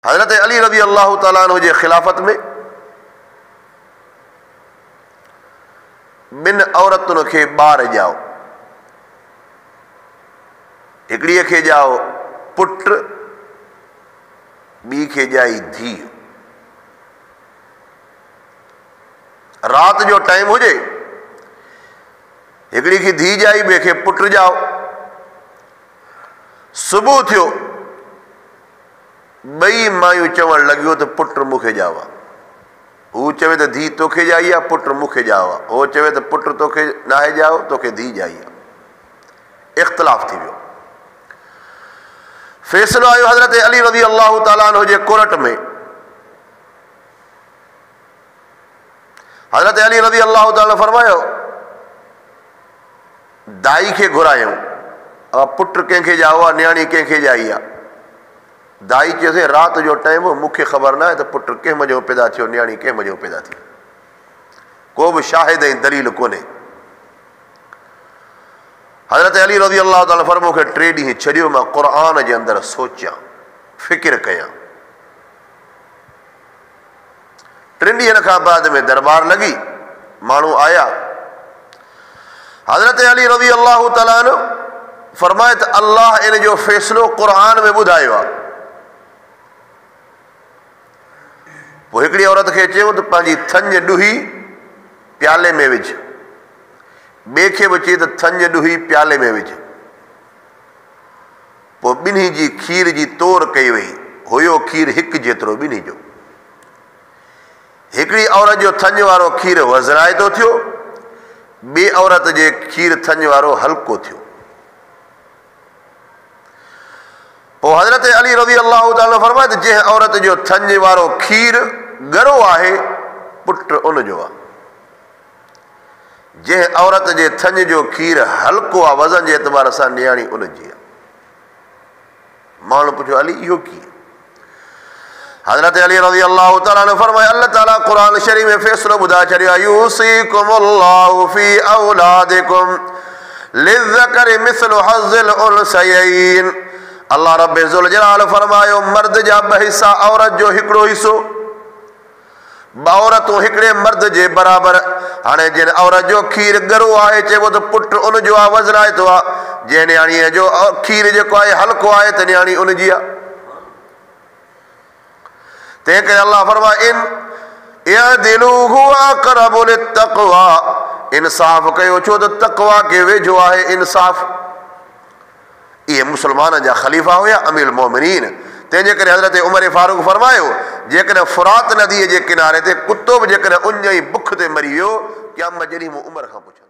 حضرت علی رضی اللہ تعالیٰ عنہ جے خلافت میں بن عورتن کے بار جاؤ، ہکڑی کے جاؤ پٹ، بی کے جائی دھی۔ رات جو ٹائم ہو جائے ہکڑی کی دھی جائی، بے کے پٹ جاؤ۔ صبح تھیو بئی مایوں چون لگیو تو پٹ مکھے جاوا، وہ چوے تو دھی تو کے جائی ہے، پٹ مکھے جاوا، وہ چوے تو پٹ تو کے نہ جاؤ تو کے دھی جائی ہے۔ اختلاف تھی ویو۔ فیصلو آیو حضرت علی رضی اللہ تعالیٰ عنہ جے کورٹ میں۔ حضرت علی رضی اللہ تعالیٰ فرمایو دائی کے گھرایوں، اب پٹ کہیں کے جاوا، نیانی کہیں کے جائی ہے۔ دائی چیزیں رات جو ٹائم ہو مکھے خبر نہ ہے تو پٹ کہیں مجھو پیدا تھی، نیانی کہیں مجھو پیدا تھی، کو بھی شاہد ہے دلیل کونے۔ حضرت علی رضی اللہ تعالیٰ فرمو کہ ٹریڈی ہی چھڑیو میں قرآن جے اندر سوچاں، فکر کیاں۔ ٹرنڈی کا بعد میں دربار لگی، مانو آیا۔ حضرت علی رضی اللہ تعالیٰ عنہ فرمائے تو اللہ ان جو فیصلو قرآن میں بدھائیو۔ وہ ہکڑی عورت کے چیو تو پانچی تھنج ڈوہی پیالے میں وجھ، بے کے بچے تو تھنج ڈوہی پیالے میں وجھ، وہ بنہی جی کھیر جی تور کئی وئی، ہویو کھیر ہک جیترو بنہی جو۔ ہکڑی عورت جو تھنج وارو کھیر وزرائے تو تھیو، بے عورت جے کھیر تھنج وارو ہلکو تھیو۔ وہ حضرت علی رضی اللہ تعالیٰ فرمائے جے عورت جو تھنج وارو کھیر گرو آہے پٹ ان جو آ، جے عورت جے تھنج جو کھیر ہلکو آ وزن جے اعتبار سان نیانی ان جی آ۔ مانو پوچھو علی یہ کی؟ حضرت علی رضی اللہ تعالیٰ نے فرمایا اللہ تعالیٰ قرآن شریف میں فیصلہ بدا چڑیا، یوصیکم اللہ فی اولادکم للذکر مثل حظ الانثیین۔ اللہ رب ذوالجلال فرمایو مرد جا بحصہ عورت جو ہکڑو حصو، عورتوں ہکڑے مرد جے برابر۔ ہانے جن عورت جو کھیر گرو آئے چے وہ تو پٹ ان جو آ وزرائے تو آ، جے نیانی ہے جو کھیر جو کو آئے ہلکو آئے تو نیانی ان جی آ۔ تے کہ اللہ فرمائے ان اعدلوا هو اقرب للتقوى، انصاف کیو چھو تو تقوی کے ویجھو آئے انصاف۔ یہ مسلمان جا خلیفہ ہویا امیر المومنین، تے جے کرے حضرت عمر فاروق فرمایو جے کرے فرات ندی جے کنارے تے کتو بھی جے کرے انجائی بکھ تے مریو کیا مجریم عمر کھا پوچھا۔